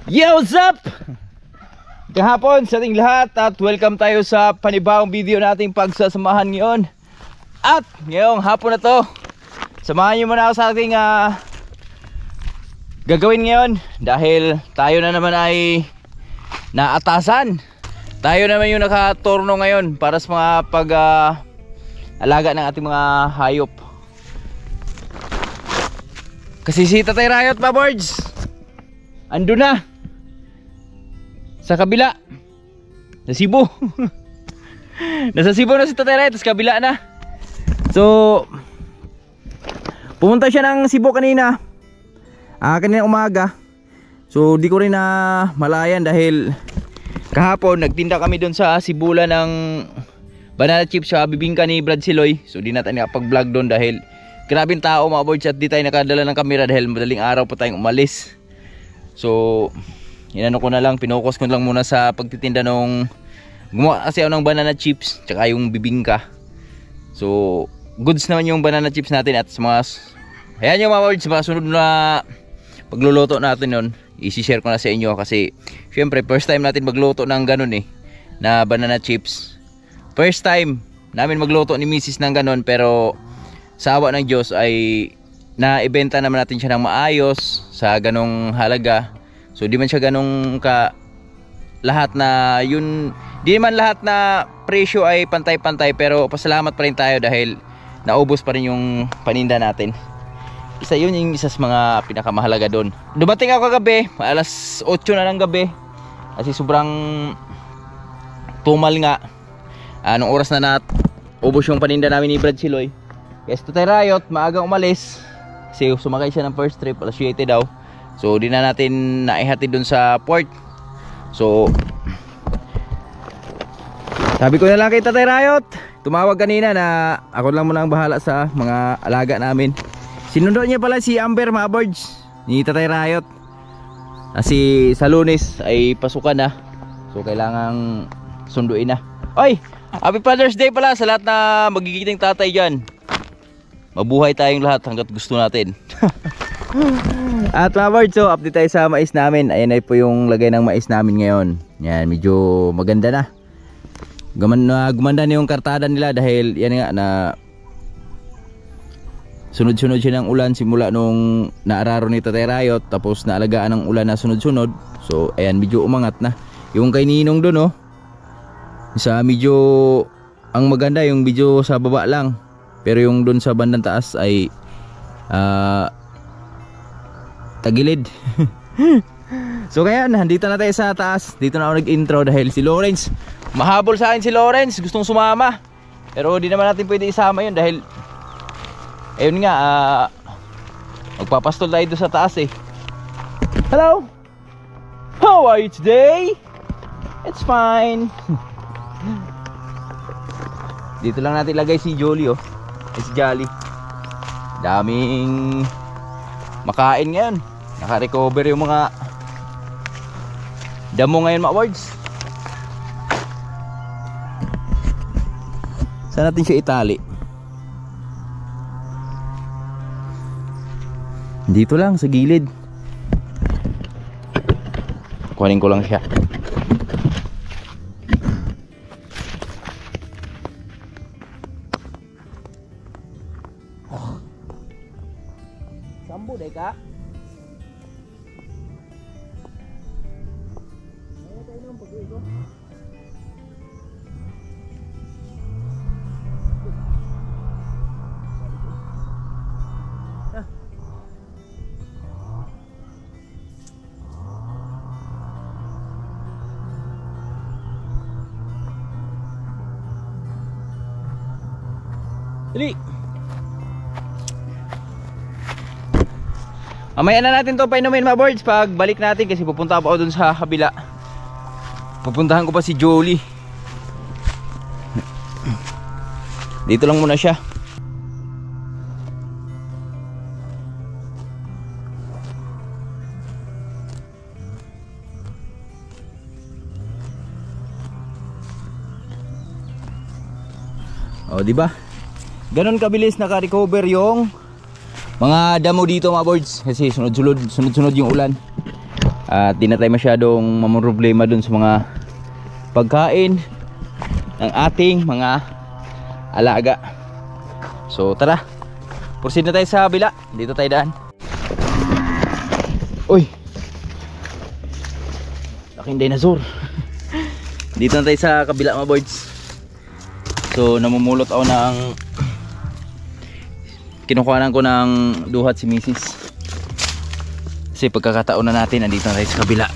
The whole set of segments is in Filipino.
Yo, what's up? Kahapon sa ating lahat at welcome tayo sa panibagong video nating pagsasamahan ngayon. At ngayong hapon na to, samahan niyo muna ako sa ating gagawin ngayon. Dahil tayo na naman ay naatasan. Tayo naman yung nakaturno ngayon para sa mga alaga ng ating mga hayop. Kasi si Tatay Rayot pa, boards, ando na sa kabila, sa Cebu. Nasa Cebu na si Tatay Rayot, sa kabila na. So pumunta siya ng Cebu kanina, kanina umaga. So di ko rin na malayan dahil kahapon nagtinda kami doon sa Cebulan ng banana chips sa bibingka ni Brad Siloy. So di natin nakapag-vlog doon dahil grabing tao mga boards at di tayo nakadala ng camera dahil madaling araw pa tayong umalis. So inano ko na lang, pinokus ko lang muna sa pagtitinda nung gumawa kasi ako ng banana chips tsaka yung bibingka. So goods naman yung banana chips natin at sa mga ayan yung mga boards, mga sunod na pagluluto natin nun, i-share ko na sa inyo kasi syempre first time natin magluto ng ganun na banana chips. First time namin magluto ni Mrs. ng ganun, pero sa awa ng Diyos ay naibenta naman natin siya ng maayos sa ganong halaga. So di man siya ganong lahat na yun, di man lahat na presyo ay pantay-pantay, pero pasalamat pa rin tayo dahil naubos pa rin yung paninda natin. Isa yun yung isa sa mga pinakamahalaga doon. Dumating ako kagabi, alas 8 na ng gabi kasi sobrang tumal nga. Anong oras na ubos yung paninda namin ni Brad Siloy. Yes, Tatay Rayot maagang umalis kasi sumakay siya ng first trip, alas 7 daw. So di na natin naihatid dun sa port. So sabi ko na lang kay Tatay Rayot, tumawag kanina na ako lang muna ang bahala sa mga alaga namin. Sinundo niya pala si Amber, mga boards, ni Tatay Rayot. Kasi sa Lunes ay pasukan na, so kailangang sunduin na. Oy, happy Father's Day pala sa lahat na magigiting tatay dyan. Mabuhay tayong lahat hanggat gusto natin. At mga boards, so update tayo sa mais namin. Ayan ay po yung lagay ng mais namin ngayon. Yan, medyo maganda na. Gumanda na yung kartada nila dahil yan nga na sunod-sunod siya ng ulan simula nung naararo ni Tatay Rayot, tapos naalagaan ng ulan na sunod-sunod. So ayan, medyo umangat na. Yung kay Ninong doon sa medyo ang maganda yung medyo sa baba lang, pero yung doon sa bandang taas ay tagilid. So kaya nandito na tayo sa taas. Dito na ako nag-intro dahil si Lawrence, mahabol sa akin si Lawrence, gustong sumama, pero di naman natin pwede isama yun dahil ayun nga, magpapastol tayo doon sa taas Hello, how are you today? It's fine. Dito lang natin lagay si Jolly si Jolly. Daming makain ngayon. Naka-recover yung mga damo ngayon, mga boards. Saan natin siya itali? Dito lang sa gilid. Kuhanin ko lang siya. Sambo deh kak. Dali. Mamaya na natin to painumin, mga boards, pag balik natin kasi pupunta pa ako dun sa kabila. Pupuntahan ko pa si Jolly. Dito lang muna siya. O, di ba? Ganon kabilis naka-recover yung mga damo dito, mga boards, kasi sunod-sunod yung ulan. At di na tayo masyadong mamroblema dun sa mga pagkain ng ating mga alaga. So tara, proceed na tayo sa kabila. Dito tayo daan. Uy, laking dinosaur. Dito na tayo sa kabila mga boys. So namumulot ako ng, kinukuhanan ko ng duhat si Mrs. Kasi pagkakataon na natin, nandito na tayo sa kabila.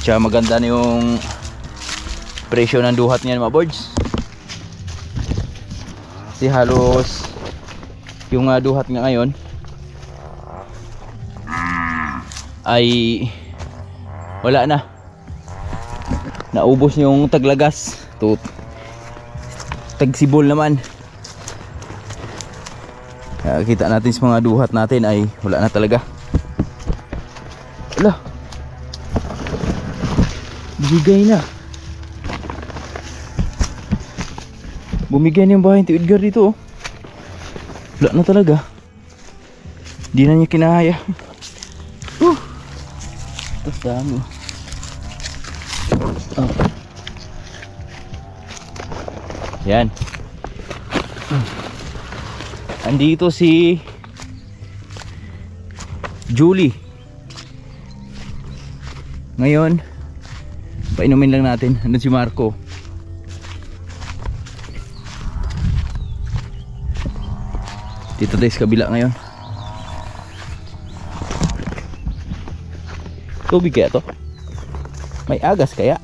Tsaka maganda na yung presyo ng duhat niyan mga boys. Kasi halos yung duhat nga ngayon ay wala na. Naubos yung taglagas. Tagsibol naman. Kita natin sa mga duhat natin ay wala na talaga. Wala. Bumigay na. Bumigay na yung bahay ni Edgar dito. Wala na talaga. Di na niya kinahaya. Tapos dami. Yan. Andito si Julie. Ngayon painumin lang natin. Andun si Marco. Dito tayo sa kabila ngayon. Tubig kaya to? May agas kaya?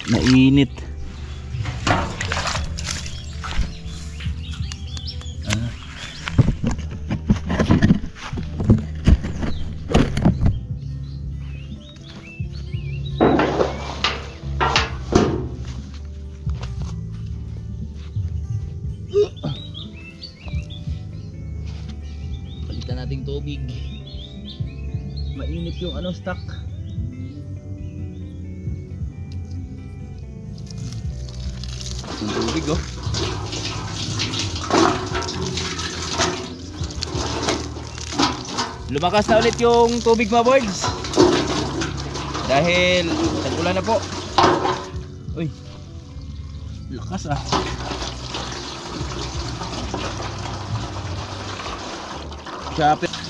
Mainit. Palitan nating tubig. Mainit yung stock. Tubig oh. Lumakas na ulit yung tubig mga boys. Dahil tag-ulan na po. Uy, lakas ah.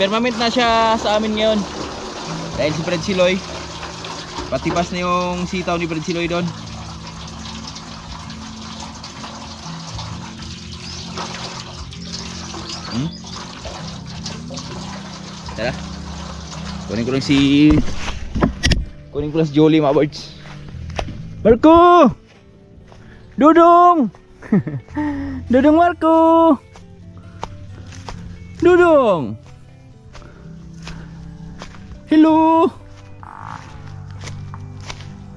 Permanent na siya sa amin ngayon. Dahil si Fred Siloy, patipas na yung sitaw ni Fred Siloy doon. Tara, kunin ko lang si Jolie mga birds. Marco! Dudong! Dudong Marco! Dudong! Hello!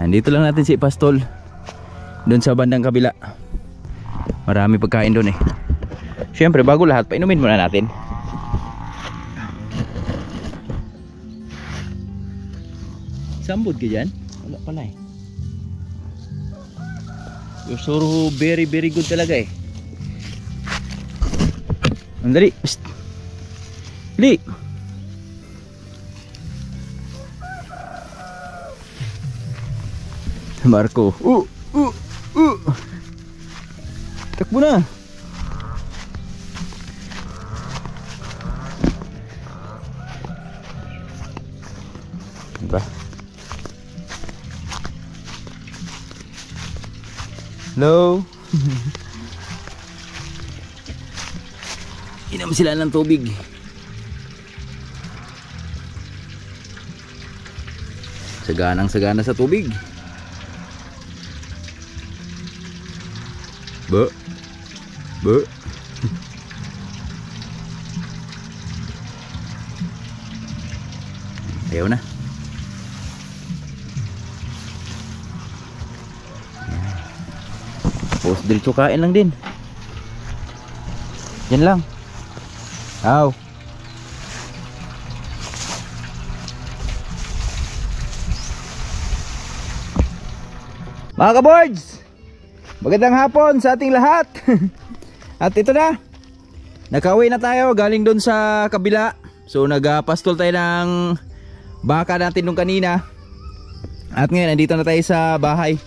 Nandito lang natin si Pastol doon sa bandang kabila. Marami pagkain doon eh. Siyempre bago lahat, painumin muna natin. Sambod ka dyan? Wala pala eh. You're so very good talaga eh. Andali. Psst. Li. Marco. Takbo na. Diba? Hello. Inom sila ng tubig. Saganang-sagana sa tubig. Ba. Ayaw na. Tapos diretso kain lang din. Yan lang. Aw. Mga ka-boards, Magandang hapon sa ating lahat. At ito na, nakauwi na tayo galing doon sa kabila. So nagpastol tayo ng baka natin nung kanina. At ngayon nandito na tayo sa bahay.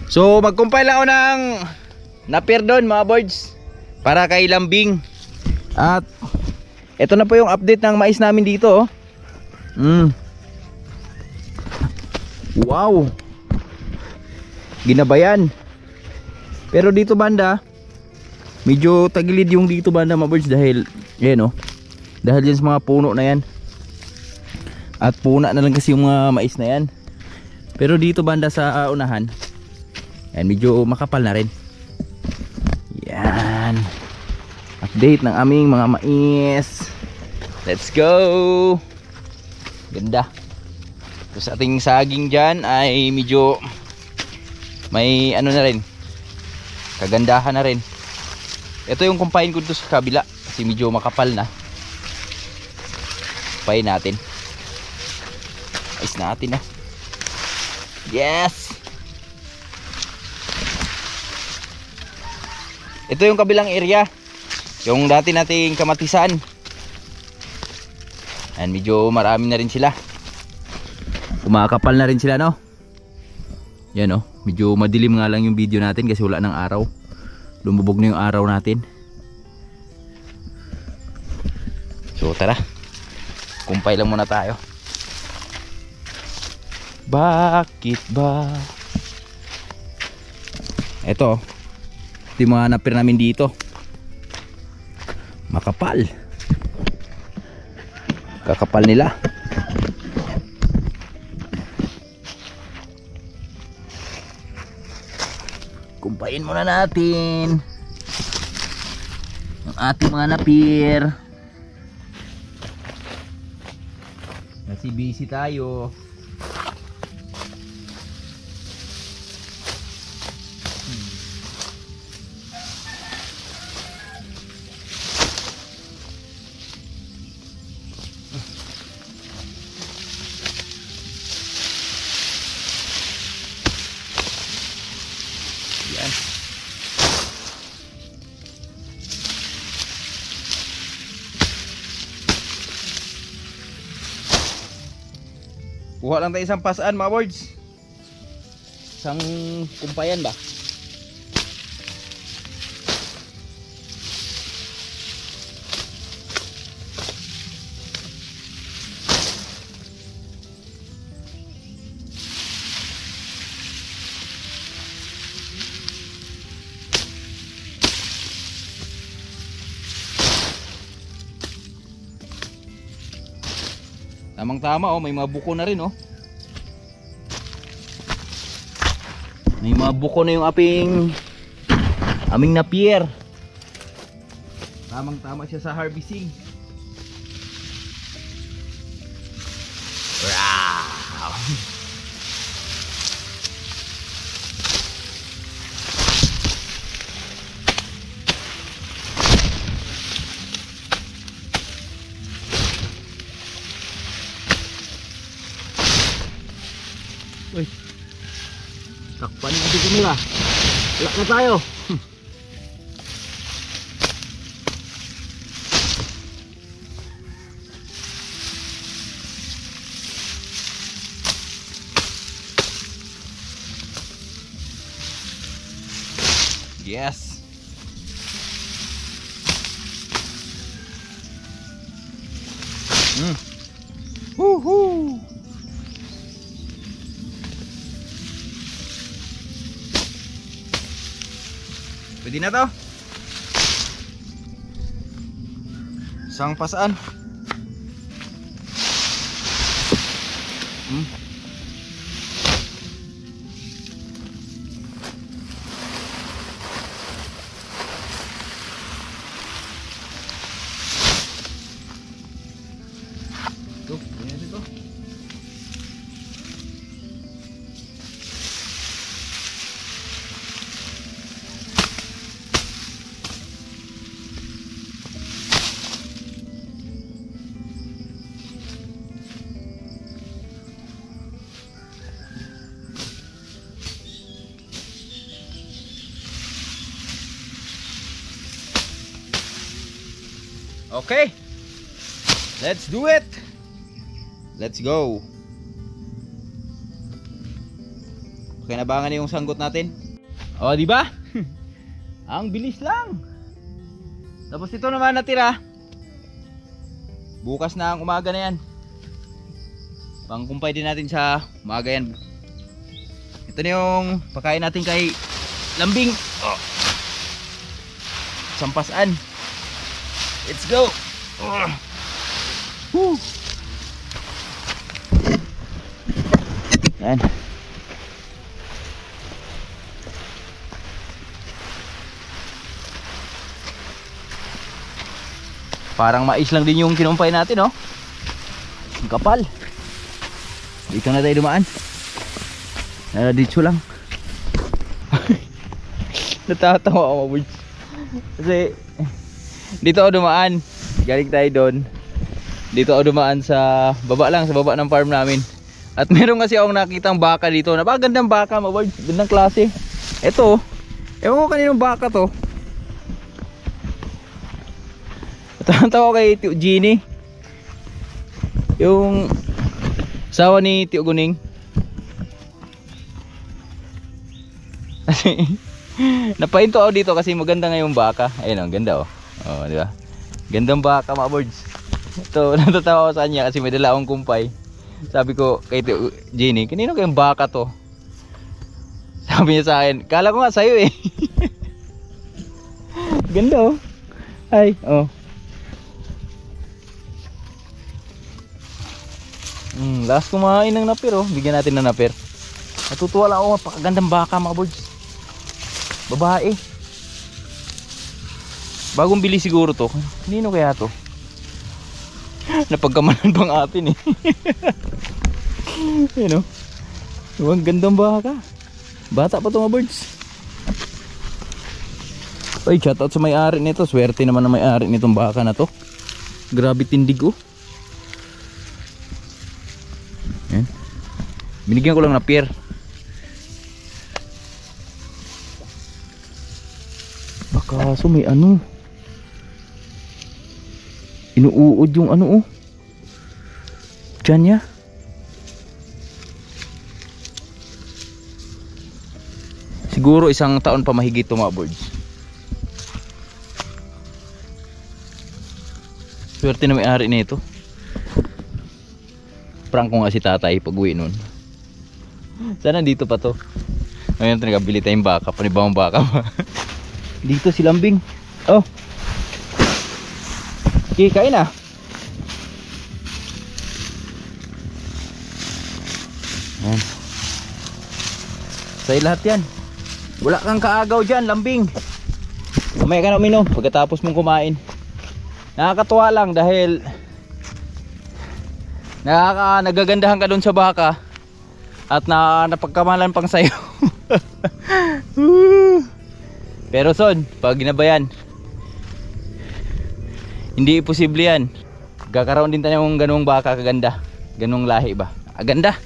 So mag-compile ako ng napier doon mga boards para kay Lambing. At ito na po yung update ng mais namin dito. Wow, ginabayan. Pero dito banda medyo tagilid yung dito banda mga birds dahil yan oh, dahil dyan sa mga puno na yan. At puna na lang kasi yung mga mais na yan. Pero dito banda sa unahan yan, medyo makapal na rin. Yan, update ng aming mga mais. Let's go. Ganda. Tapos ating saging dyan ay medyo may ano na rin, kagandahan na rin. Ito yung kumpain ko dito sa kabila kasi medyo makapal na. Kumpain natin. Ayos natin na. Yes. Ito yung kabilang area, yung dati nating kamatisan. And medyo marami na rin sila. Kumakapal na rin sila, no? Yan, oh. Medyo madilim nga lang yung video natin kasi wala ng araw. Lumubog na yung araw natin. So tara, kumpay lang muna tayo. Bakit ba? Ito yung mga napir namin dito. Makapal. Kakapal nila. Kumpayin muna natin ang ating mga napir kasi busy tayo. Yan. Kuha lang tayo isang pasaan mga boards. Isang kumpayan ba? Tamang tama oh, may mga buko na rin oh. May mga buko na yung aming napier. Tamang tama siya sa harvesting. Wow. Uy, takpan natin ito nila. Wala na tayo. Yes. Woohoo. Pwede na to. Isang pasaan. Tuh, ini dito. Okay. Let's do it. Let's go. Pakinabangan na yung sanggot natin. O, di ba? Ang bilis lang. Tapos ito naman natira. Bukas na ang umaga na yan. Pangkumpay din natin sa umaga yan. Ito na yung pakain natin kay Lambing. Oh. Sampasan. Let's go. Woo. Yan. Parang mais lang din yung kinumpay natin, oh. Ang kapal. Dito na tayo dumaan. Dito lang. Natatawa ako, boys. Kasi dito ako dumaan. Galing tayo doon. Dito ako dumaan sa baba lang, sa baba ng farm namin. At meron kasi akong nakitang baka dito. Napakagandang baka, mga boys. Gandang klase. Ito, ewan ko kaninong baka to. Tawa kay Tio Gini, yung sawa ni Tio Guning. Kasi napahinto ako dito kasi maganda nga yung baka. Ayun, ang ganda, oh. Oh, di ba? Gandang baka, mga birds. Ito, natatawa ako sa kanya kasi may dala akong kumpay. Sabi ko kay Tio Gini, kanino kayong baka to? Sabi niya sa akin, kala ko nga sa'yo eh. Ganda, oh. Ay, oh. Last kumain ng napir, oh. Bigyan natin ng napir. Natutuwa lang ako, napakagandang baka, mga birds. Babae. Bagong bili siguro to. Nino kaya to? Napagkamanan pang atin eh. Ayun, oh. Ang gandang baka. Bata pa to, mga birds. Ay, shoutout sa may-ari nito. Swerte naman ang may-ari nitong baka na to. Grabe tindig, oh. Yan. Binigyan ko lang na pier. Baka so may ano, inuuod yung ano, oh, tiyan niya. Siguro isang taon pa mahigit to, mga birds. Swerte na may-ari nito. Prank ko nga si tatay pag uwi nun. Sana dito pa to. Ngayon ito nagabili tayong baka. Panibawang baka pa. Dito si Lambing. Oh. Okay, kain na. Yan. Sa'yo lahat yan. Wala kang kaagaw dyan, Lambing. Mamaya ka na uminom pagkatapos mong kumain. Nakakatuwa lang dahil nagagandahan ka doon sa baka at napagkamalan pang sayo. Pero son, pag ginabayan, hindi posible yan. Kakaroon din tayo ng ganung baka kaganda, ganung lahi ba? Aganda.